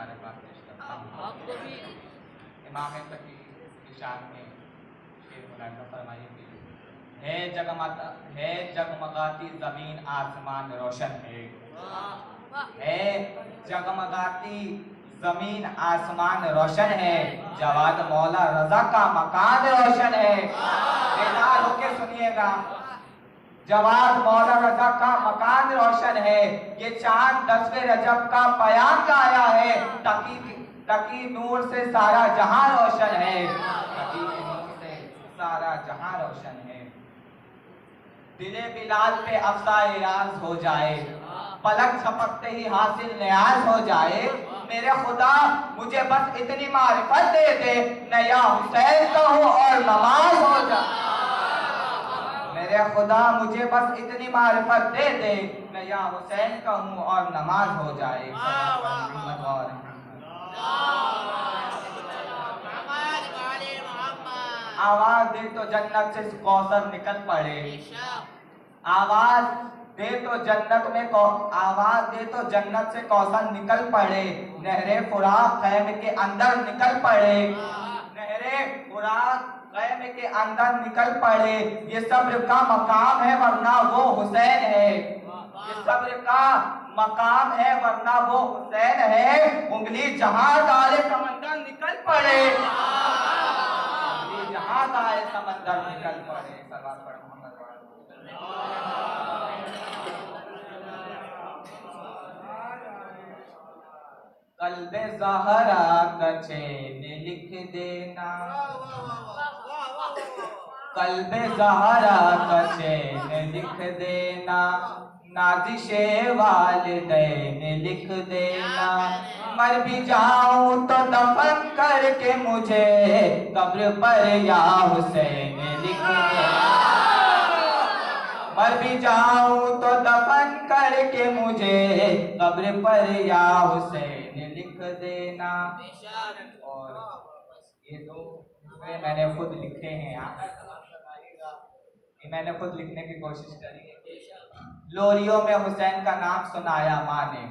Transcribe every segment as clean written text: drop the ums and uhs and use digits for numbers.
मुबारकबाद पेश करता हूँ। आपको भी इमाम तकी की शान में शेर मुलाज़ा फरमाइए कि है जगमगाती ज़मीन आसमान रोशन है जगमगाती ज़मीन आसमान रोशन है, जवाद मौला रजा का मकान रोशन है। बेदार होके सुनिएगा, जवाद मौला रजा का मकान रोशन है। ये चांद 10वें रजब का पयाम लाया है, तकी नूर से सारा जहां रोशन है, तकी नूर से सारा जहां रोशन है। दिले बिलाल पे अफ़ज़ाए राज हो जाए, पलक झपकते ही हासिल न्याज हो जाए। मेरे खुदा मुझे बस इतनी मारिफत दे दे, न या हुसैन कहूँ और नमाज हो जाए। मेरे खुदा मुझे बस इतनी मारिफत दे दे, न या हुसैन कहूँ और नमाज हो जाए। आवाज दे तो जन्नत से कौसर निकल पड़े, आवाज दे तो जन्नत में आवाज दे तो जन्नत से कौसर निकल पड़े। नहरे फुरात खैम के अंदर निकल पड़े, नहरे फुरात खैम के अंदर निकल पड़े। ये सब्र का मकाम है वरना वो हुसैन है, ये सब्र का मकाम है वरना वो हुसैन है। उंगली जहां डाले समंदर निकल पड़े, उंगली जहां डाले समंदर निकल पड़े। सल्लल्लाहु अलैहि कल्बे ज़हरा का चैन लिख देना, कल्बे ज़हरा का चैन लिख देना, नाज़िशे वालिदैन लिख देना। मर भी जाऊं तो दफन करके मुझे कब्र पर या हुसैन लिख देना। मर भी जाऊं तो दफन करके मुझे कब्र पर या हुसैन लिख देना। और ये दो मैंने खुद लिखे हैं, ये मैंने खुद लिखने की कोशिश करी है। लोरियों में हुसैन का नाम सुनाया माँ ने,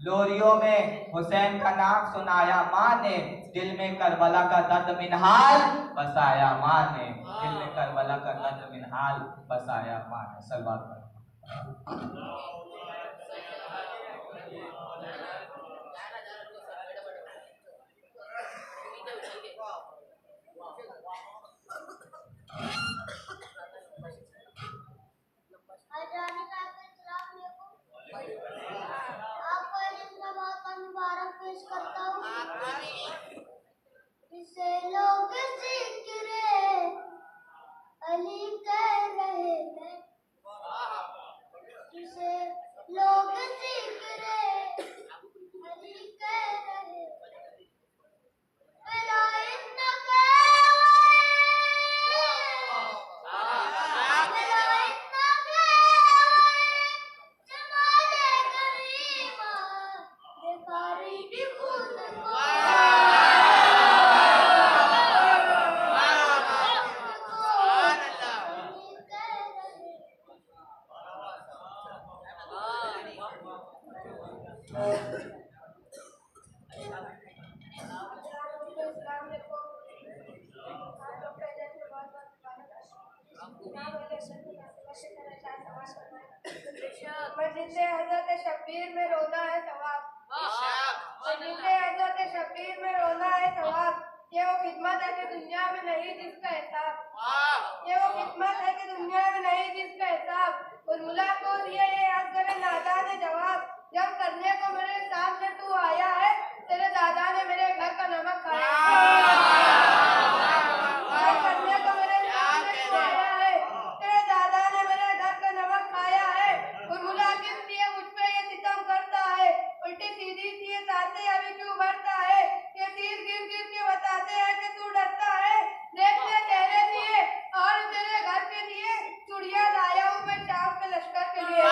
लोरियों में हुसैन का नाम सुनाया माँ ने। दिल में करबला का दर्द मिनहाल बसाया माँ ने, दिल में करबला का दर्द मिनहाल बसाया माँ ने। सल्लल्लाहु अलैहि मुबारक पेश करता हूँ। इसे लोग जिक्रे अली कह रहे हैं, इसे लोग जिक्रे अली कह रहे हैं। विलायत न हज़रत शब्बीर में रोना है सवाब, हज़रत शब्बीर में रोना है सवाब। ये वो खिदमत है कि दुनिया में नहीं जिसका हिसाब, ये वो खिदमत है कि दुनिया में नहीं जिसका हिसाब। उस मुला को दिया ये याद करे नादा ने जवाब, जब करने को मेरे सामने तू आया है, तेरे दादा ने मेरे घर का नमक खाया जब करने को मेरे सामने तू आया है, तेरे दादा ने मेरे घर का नमक खाया है। और मुला किस लिए मुझ पे ये सितम करता है, उल्टी सीधी सी ये साथे अभी क्यों भरता है। ये तीर गिर गिर के बताते हैं कि तू डरता है, देखते तेरे लिए और तेरे घर के लिए चुड़िया लाया हूँ मैं शाम के लश्कर के लिए।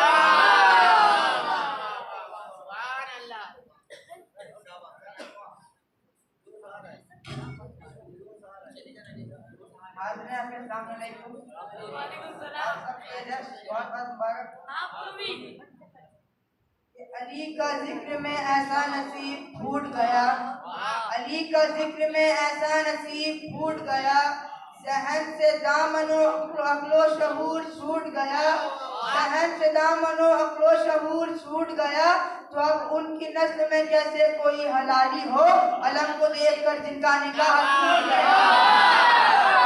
अली का जिक्र में ऐसा नसीब फूट गया, अली का जिक्र में ऐसा नसीब फूट गया, जहन से दामनो अक्लो शहूर छूट गया, जहन से दामनो अक्लो शहूर छूट गया। तो अब उनकी नस्ल में जैसे कोई हलाली हो, अलम को देखकर जिनका निकाह टूट गया,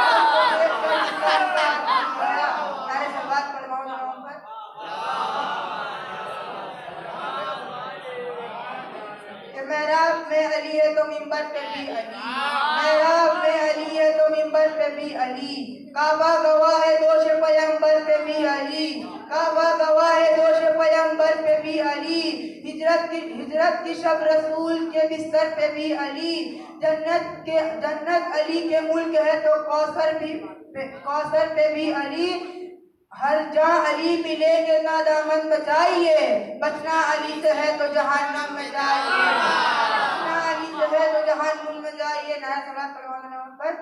अलम को देखकर जिनका निकाह टूट गया। नारे सलावत पढ़वाओ जनाब पर। मेहराब में अली है तो मिंबर पे भी अली, मेहराब में अली है तो मिंबर पे भी अली, काबा गवाह है दोष पैगंबर पे भी अली, काबा गवाह है दोष पैगंबर पे भी अली, हिजरत की शब रसूल के बिस्तर पे भी अली, जन्नत अली के मुल्क है तो कौसर पे भी अली, हर जहाँ अली मिलेंगे ना दामन बचाइए, बचना अली से है तो जहन्नम में जाइए, बचना अली से है तो जहन्नुम में जाइए। नया सलात पढ़वाना नाम पर।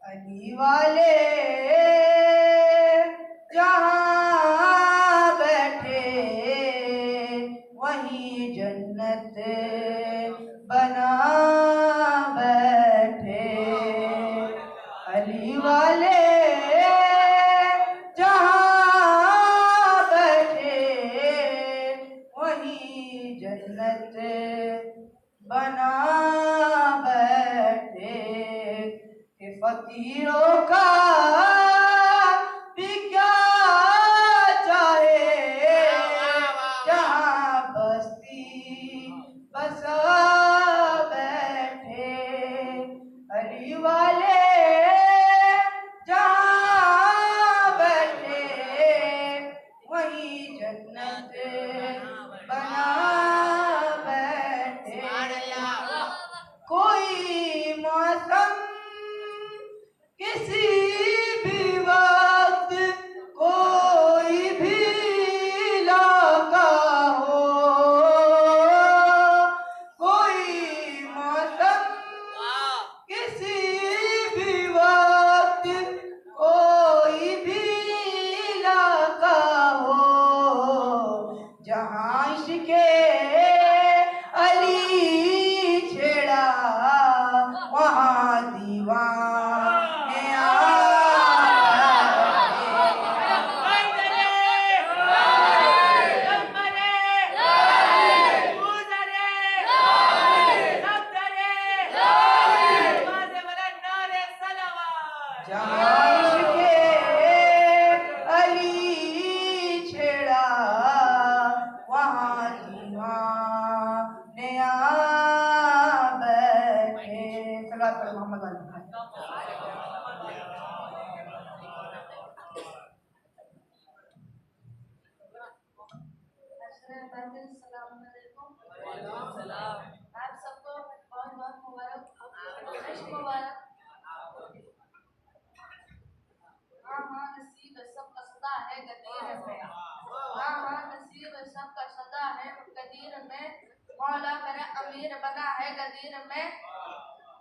अली वाले जहाँ बैठे वहीं जन्नत बना बैठे, अली वाले जहाँ बैठे वहीं जन्नत बना बैठे, कि फकीरों का भी क्या चाहे, जहाँ बस्ती बसा बैठे, अली वाले जहाँ बैठे वहीं जन्नत बना बैठे। कोई मौसम किसी भी वक्त कोई भी इलाका हो, कोई मौसम किसी भी वक्त कोई भी इलाका हो, जहाँ इश्क़े अली छेड़ा वहाँ दीवाने आप सबको बहुत बहुत मुबारक। हाँ नसीब सबका सदा है गदीर में, हाँ नसीब सबका सदा है गदीर में, मौला मेरा अमीर बना है गदीर में,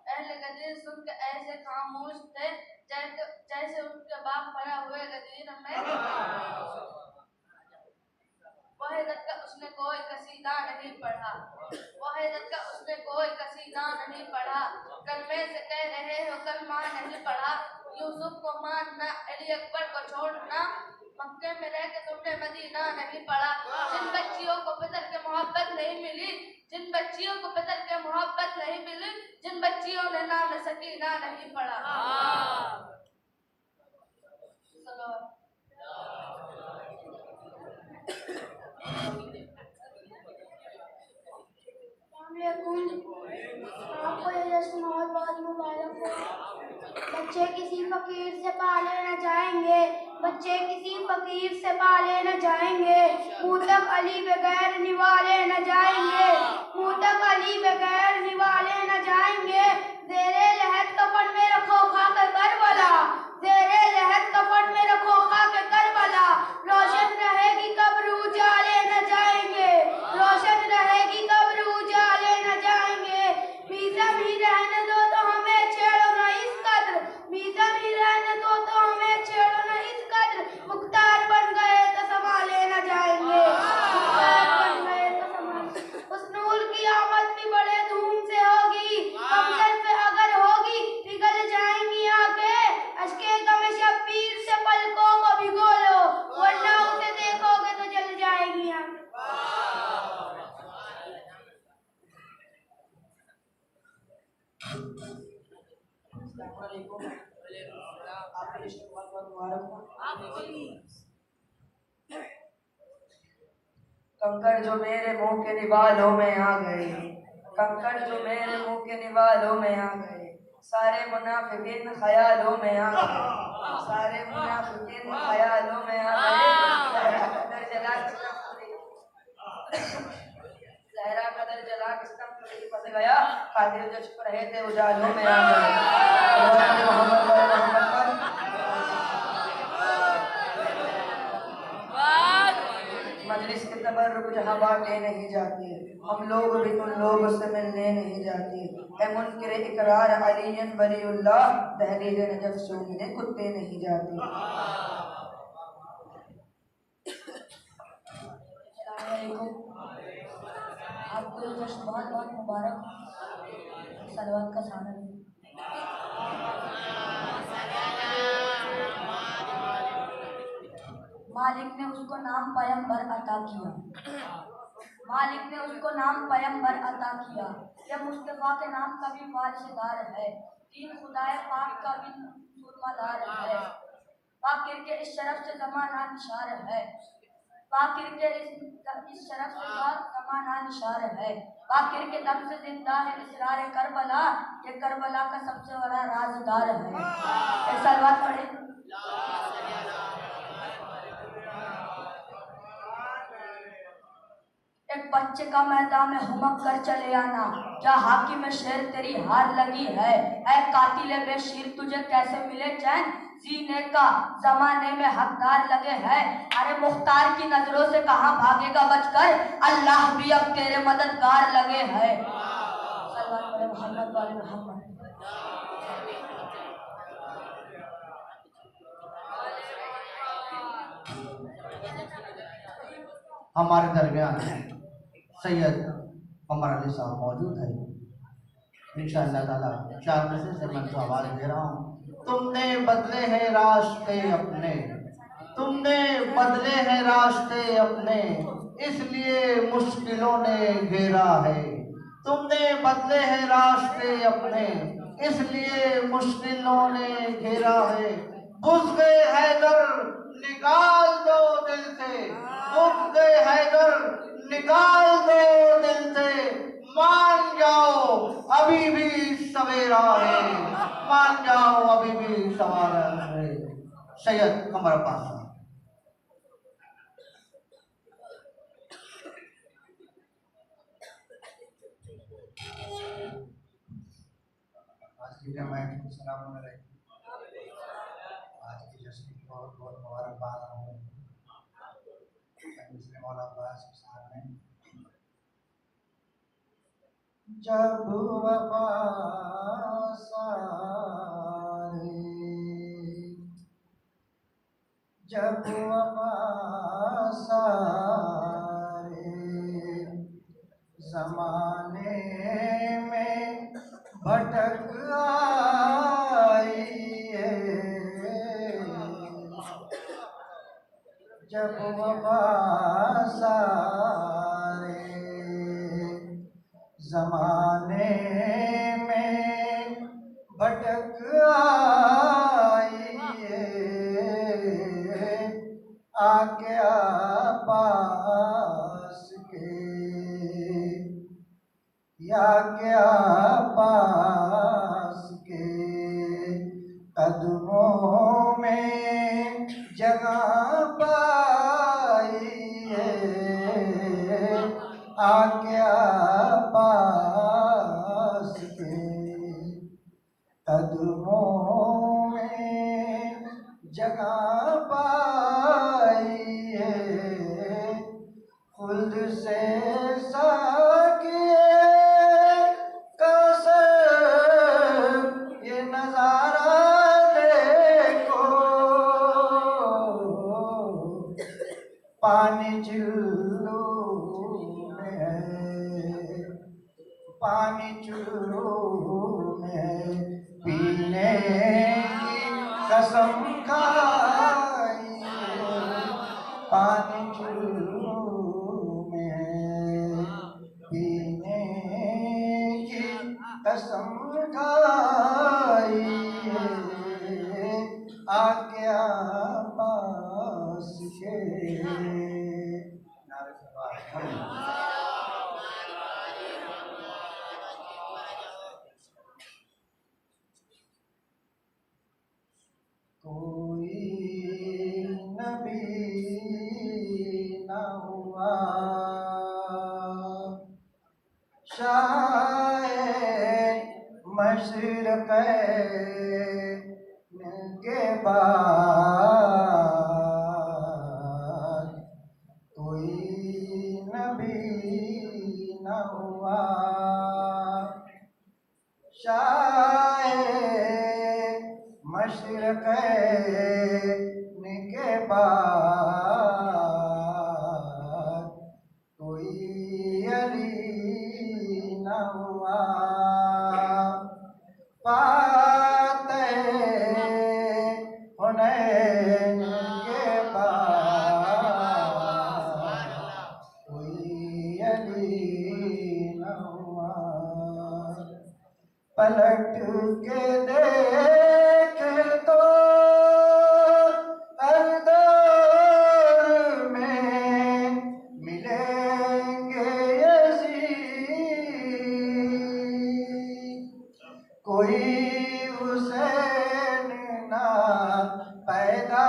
अहले गदीर सुन के ऐसे खामोश थे जैसे उनके बाप पड़ा हुए गदीर में। वहीदत का उसने कोई कसीदा नहीं पढ़ा, वहीदत का उसने कोई कसीदा नहीं पढ़ा, कलमे से कह रहे हो कलमा नहीं पढ़ा, यूसुफ को मानना अली अकबर को छोड़ना, मक्के में रह के तुमने मदीना नहीं पढ़ा। जिन बच्चियों को पितर के मोहब्बत नहीं मिली, जिन बच्चियों को पितर के मोहब्बत नहीं मिली, जिन बच्चियों ने नाम सकीना नहीं पढ़ा। आपको ये जश्न बहुत मुबारक हो। बच्चे किसी फकीर से पाले न जाएंगे, बच्चे किसी फकीर से पाले न जाएंगे, मुँह तक अली बगैर निवाले न जाएंगे, मुँह तक अली बगैर निवाले न जाएंगे। ज़ेरे लहद कफन में रखो खाक करबला, ज़ेरे लहद कफन में रखो खाक करबला, रोशन रहेगी कब्र उजाले न जाएंगे, रोशन रहेगी कब्र उजाले न जाएंगे। बीतम ही रहने दो तो हमें छेड़ो न इस कद्र, बीतम ही रहने दो तो हमें छेड़ो न इस कद्र, कंकड़ जो मेरे मुंह के निवालों में आ गए, कंकड़ जो मेरे मुंह के निवालों में आ गए, सारे मुनाफिकीन ख्यालों में आ गए, सारे मुनाफिकीन ख्यालों में आ गए। कदर जला लहरा कदर जला किस्म फंस गया, खातिर जो छुप रहे थे उजालों में आ गए। मोहम्मद मजलिस के तबर्रुक जहाँ बातें नहीं जाती, हम लोग भी उन लोगों से मिलने नहीं जाते। ए मुनकिर इकरार अलीयन वलीउल्लाह, दहलीज नजफ सूंघने कुत्ते नहीं जाते। आपको ये जश्न बहुत बहुत मुबारक, सलवात का सहारा दें। मालिक ने उसको नाम पैगंबर अता किया, मालिक ने उसको नाम पैगंबर अता किया। यह मुस्तफ़ा के नाम का भी वारिसदार है, दीन खुदाए पाक का भी सुरमादार है। पाकिर के इस शरफ से ज़माना निशार है, पाकिर के इस शरफ से ज़माना निशार है। पाकिर के दम से जिंदा है इसरार करबला, ये करबला का सबसे बड़ा राजदार है। एक सलवात पढ़े। एक बच्चे का मैदान में हुमक कर चले आना, क्या हाकी में शेर तेरी हार लगी है। ऐ कातिले बेशीर तुझे कैसे मिले चैन, जीने का जमाने में हकदार लगे है। अरे मुख्तार की नजरों से कहाँ भागेगा बचकर, अल्लाह भी अब तेरे मददगार लगे है। मोहम्मद वाले मोहम्मद। हमारे दरमियान सैयद कमर अली साहब मौजूद है। इंशाअल्लाह ताला 4 बजे से मैं तो आवाज़ दे रहा हूँ। तुमने बदले हैं रास्ते अपने, तुमने बदले हैं रास्ते अपने, इसलिए मुश्किलों ने घेरा है। तुमने बदले हैं रास्ते अपने, इसलिए मुश्किलों ने घेरा है। बुज़्ग़े हैदर निकाल दो दिल से, बुज़्ग़े हैदर निकाल दो दिल से, मान जाओ अभी भी सवेरा है, मान जाओ अभी भी सवेरा है। सैयद कमर अब्बास साहब। आज की जमात को सलाम अलैकुम। आज की जश्न की बहुत बहुत मुबारकबाद हूँ दूसरे मौला अब्बास के सामने। जब वफा सारे, जब वफा सारे ज़माने में भटक आई है, जब वफा सारे ज़माने में भटक आई है, आके पास के या क्या पास के कदमों में जगह पाई है, आके पास के कदमों में जगह पाई है। खुद से साकिए कसम ये नजारा देखो, पानी चुल्लू में है, पानी चुल्लू में है, पीने की कसम खाई है, पानी चुल्लू में है, पीने की कसम खाई है, आके नारे सलवार। कोई नबी न हुआ शायद मशरक़ के बाद कोई नबी न हुआ शायद मशरक़ के बाद कोई अली न हुआ फातिह हुनैन के बाद कोई अली न हुआ पलट के देख तो हर दौर में मिलेंगे यजीद कोई हुसैन ना पैदा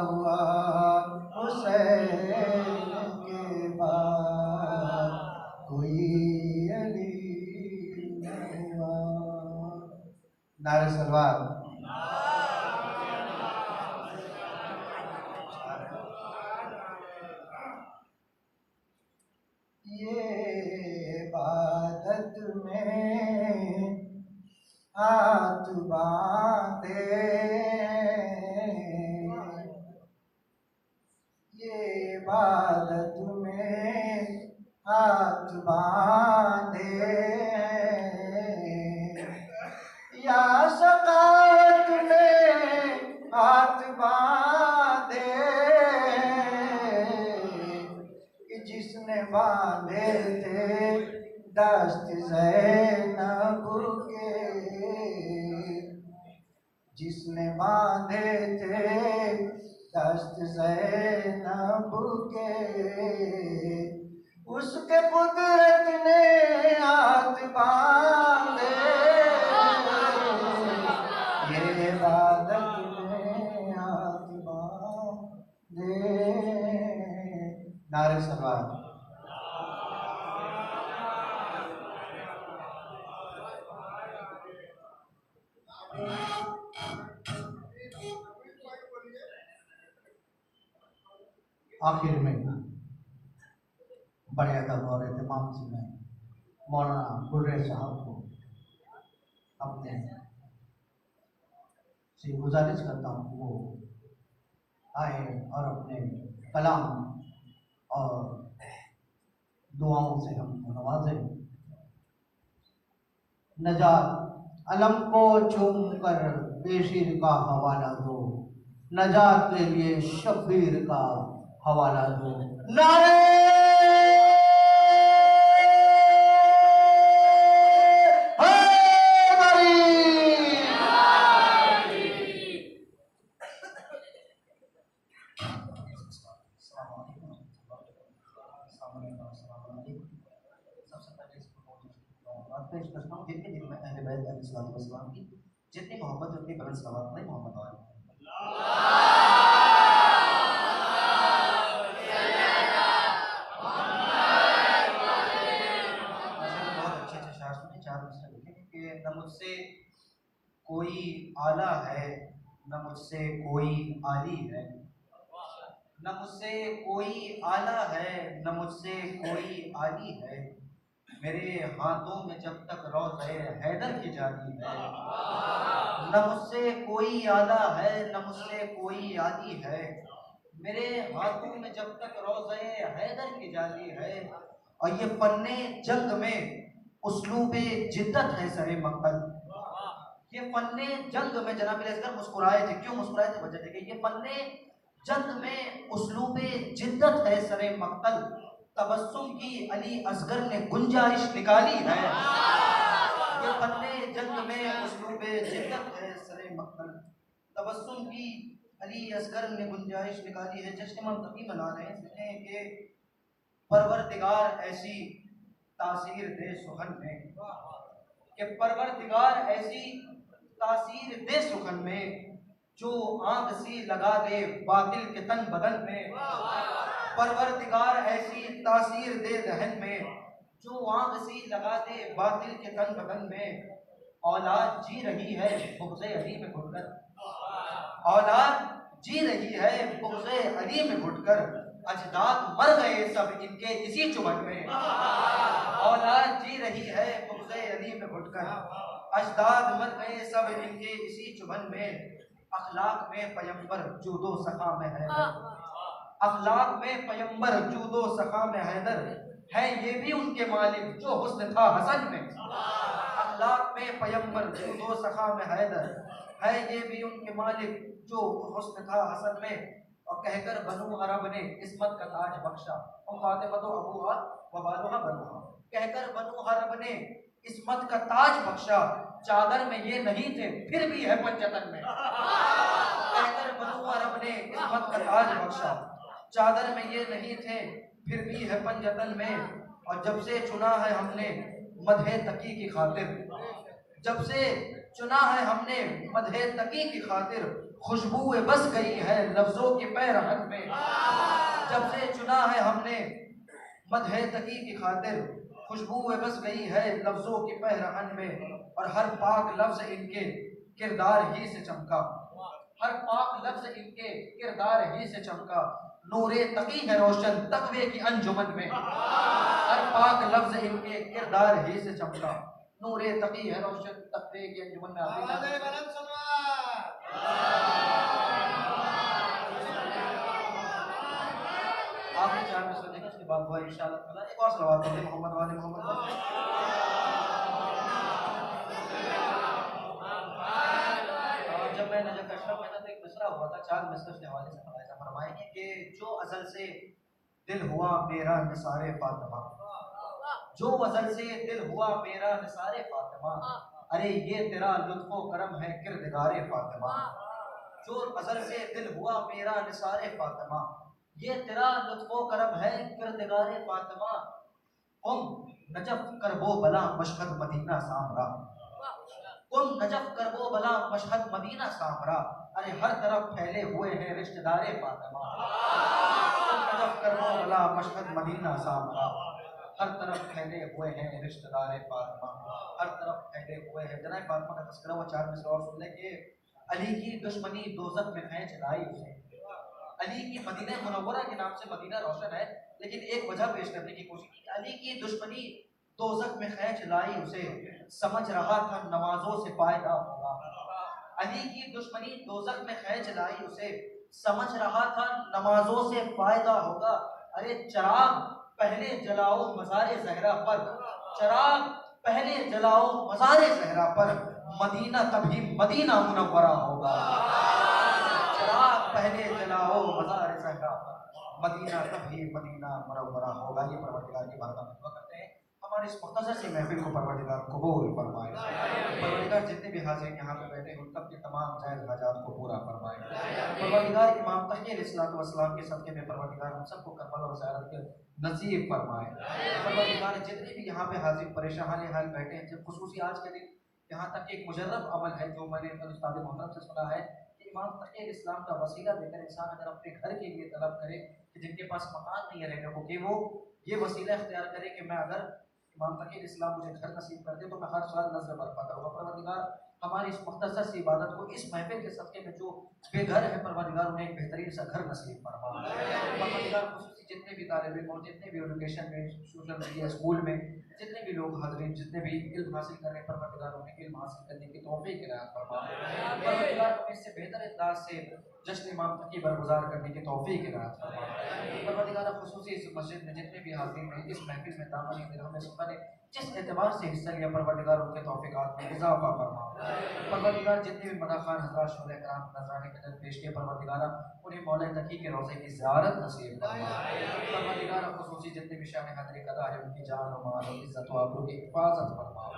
हुआ हुसैन के बाद कोई अली न हुआ। नारे सलवार। ये इबादत में हाथ बांधे ये इबादत में हाथ बांधे या सकावत में हाथ बांधे कि जिसने बांधे थे दस्त ज़ैनब के जिसने बांधे थे दस्त ज़ैनब के उसके कुदरत ने हाथ बांधे ये इबादत में हाथ बांधे। नारे सलवार। आखिर में बड़े अदब और एहतमाम से मैं मौलाना गुर्रे साहब को अपने से गुजारिश करता हूँ कि वो आए और अपने कलाम और दुआओं से हमको नवाजें। नजात अलम को चूम कर बेशीर का हवाला दो नजात के लिए शब्बीर का हवाला दो। नारे पेश करता हूँ जितने दिन में अहले बैत अलैहिस्सलाम की जितनी मोहब्बत उतनी बुलंद सलावत नहीं मोहम्मद वाले बहुत अच्छे अच्छे शायर सुने चार मिसरे लिखे कि न मुझसे कोई आला है न मुझसे कोई आली है न मुझसे कोई आला है न मुझसे कोई आली है मेरे हाथों में जब तक रोज़े हैदर की जाती है न मुझसे कोई आला है न मुझसे कोई आली है मेरे हाथों में जब तक रोज़े हैदर की जाती है और ये पन्ने जंग में उसलूबे जिद्दत है सरे मक्कल ये पन्ने जंग में जनाब असगर मुस्कुराए थे क्यों मुस्कुराए थे वजह देखिए ये पन्ने जंग में उसलूबे जिद्दत है सरे मक्कल तबस्सुम की अली असगर ने गुंजाइश निकाली है ये पन्ने जंग में उसलूबे जिद्दत है सरे मक्कल तबस्सुम की अली असगर ने गुंजाइश निकाली है, जश्न इमाम तकी मना रहे हैं कि परवरदिगार ऐसी तासीर दे सुखन में, कि परवरदिगार ऐसी तासीर दे सुखन में जो आग सी लगा दे बातिल के तन बदन में। परवरदिगार ऐसी तासीर दे रहन में जो आग सी लगा दे बातिल के तन बदन में। औलाद जी रही है बुग़्ज़े अली में घुटकर, औलाद जी रही है बुग़्ज़े अली में घुटकर, अजदाद मर गए सब इनके इसी चुभन में। औलाद जी रही है बुग़्ज़े अली में घुटकर, अजदाद मर गए सब इनके इसी चुभन में। अखलाक में पैगंबर जूदो सखा में हैदर, अखलाक में पैगंबर जूदो सखा में हैदर, है ये भी उनके मालिक जो हुस्न था हसन में। अखलाक में पैगंबर जूदो सखा में हैदर, है ये भी उनके मालिक जो हुस्न था हसन में। और कहकर बनु अरब ने किस्मत का ताज बख्शा, और फातिमा तो अबूहा व बालुहा बनुहा, कहकर बनु अरब ने किस्मत का ताज बख्शा, चादर में ये नहीं थे फिर भी है पंजतन में। कहकर बनु अरब ने किस्मत का ताज बख्शा, चादर में ये नहीं थे फिर भी है पंजतन में। और जब से चुना है हमने मदहे तकी की खातिर, जब से चुना है हमने मदहे तकी की खातिर, खुशबू बस गई है लफ्जों के पैरहन में। जब से चुना है हमने मदहे तकी की खातिर, खुशबू बस गई है लफ्जों के पैरहन में। और हर पाक लफ्ज इनके किरदार ही से चमका, हर पाक लफ्ज इनके किरदार ही से चमका, नूरे तकी है रोशन तकवे की अंजुमन में। हर पाक लफ्ज इनके किरदार ही से चमका, नूरे तकी है रोशन तकवे की अंजुमन में। आखिरी 4 में सुनेंगे, उसके बाद हुआ इंशाअल्लाह ताला एक और सलावत पढ़ें मोहम्मद वाले मोहम्मद। जब मैं नजफ अशरफ में था तो एक मिसरा हुआ था, 4 मिसरे के हवाले से ऐसा फरमाएंगे कि जो अज़ल से दिल हुआ मेरा निसारे फातिमा, जो अज़ल से दिल हुआ मेरा निसारे फातिमा, अरे ये तेरा लुत्फ़ो करम है किरदगारे फातिमा। जो अज़ल से दिल हुआ मेरा निसारे फातिमा, ये तेरा लुत्फ़ो करम है किरदगारे फातिमा। कुम नजफ कर वो बला मशहद मदीना सामरा, कुम नजफ कर वो बला मशहद मदीना सामरा, अरे हर तरफ फैले हुए हैं रिश्तेदारे फातिमा। कुम नजफ कर वो बला मशहद मदीना सामरा, हर तरफ फैले हुए हैं रिश्तेदारे फातिमा, हर तरफ फैले हुए हैं। जनाब फातिमा का तस्करा वो 4 में से और सुन ले कि अली की दुश्मनी दोज़ख में खींच लाई उसे। अली की मदीना मुनव्वरा के नाम से मदीना रोशन है, लेकिन एक वजह पेश करने की कोशिश की। अली की दुश्मनी दोज़ख में खींच लाई उसे, समझ रहा था नमाजों से फायदा होगा। अली की दुश्मनी दोज़ख में खींच लाई उसे, समझ रहा था नमाजों से फायदा होगा। अरे चिराग पहले जलाओ मज़ारे ज़हरा पर, चिराग पहले जलाओ मज़ारे ज़हरा पर, मदीना तभी मदीना मुनव्वरा होगा। चिराग पहले जलाओ मज़ारे ज़हरा पर, मदीना तभी मदीना मुनव्वरा होगा। ये परवरदिगार की बारगाह में दुआ करते हैं हमारे इस मुख्तसर सी महफिल को परवरदिगार कबूल फरमाए। परवरदिगार जितने भी हाज़िर यहाँ पे बैठे हैं उन सब के तमाम जायज़ हाजात को पूरा फरमाए। परवरदिगार इमाम तकी अलैहिस्सलाम के सदक़े में परवरदिगार हम सबको करबला और ज़ियारत के नसीब फरमाए। परवरदिगार जितने भी यहाँ पे हाजिर परेशान हाल बैठे हैं, खुसूसी आज के दिन यहाँ तक एक मुजर्रब अमल है जो मैंने उस्ताद मोहतरम से सुना है कि इमाम तकी इस्लाम का वसीला देकर इंसान अगर अपने घर के लिए तलब करे कि जिनके पास मकान नहीं है रहने को, कि वो ये वसीला इख्तियार करे कि मैं अगर इमाम तकी इस्लाम मुझे घर नसीब कर दे तो मैं हर साल नज़र बरपा करूँगा। परवरदिगार हमारी इस मुख्तसर सी इबादत को इस महफिल के सदक़े में जो बेघर है परवरदिगार उन्हें एक बेहतरीन सा घर नसीब फरमा। परवरदिगार खुसूसी जितने भी तालिब इल्म और जितने भी एजुकेशन में, सोशल मीडिया, स्कूल में जितने भी लोग हाज़िरीन जितने भी इल्म हासिल कर रहे हैं, परवरदिगार उन्हें इल्म हासिल करने की तौफीक इनायत फरमा। परवरदिगार इससे बेहतर अंदाज से जश्न इमाम तकी बरगुज़ार करने की तौफीक इनायत फरमा। परवरदिगार खुसूसी इस मस्जिद में जितने भी हाज़िरीन हैं, इस महफिल में दामन दिरहम में सुबह ने जिस एतबार से हिस्सा लिया, परवरदिगार उनके तौफीकात में इजाफा फरमा। परवरदिगार जितने भी मदाखान हज़रात शोहरे कराम नज़राने के अंदर पेश किए, परवरदिगार उन्हें मौला तकी के रोज़े की ज़ियारत नसीब फरमा। परवरदिगार खुसूसी जितने भी शान हाज़िरी कदा है उनकी जान और माल और इज़्ज़त व आबरू की हिफाज़त फरमा।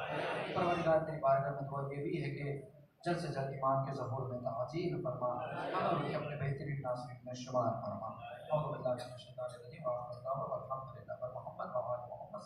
परवरदिगार तेरी बारगाह में दुआ ये भी है कि जल्द से जल्द ईमान के ज़हूर में ताज़ील फरमा, हमें उनके अपने बेहतरीन नाज़रीन में शुमार फरमा। और अल्लाह के शैतान रजीम, और मोहम्मद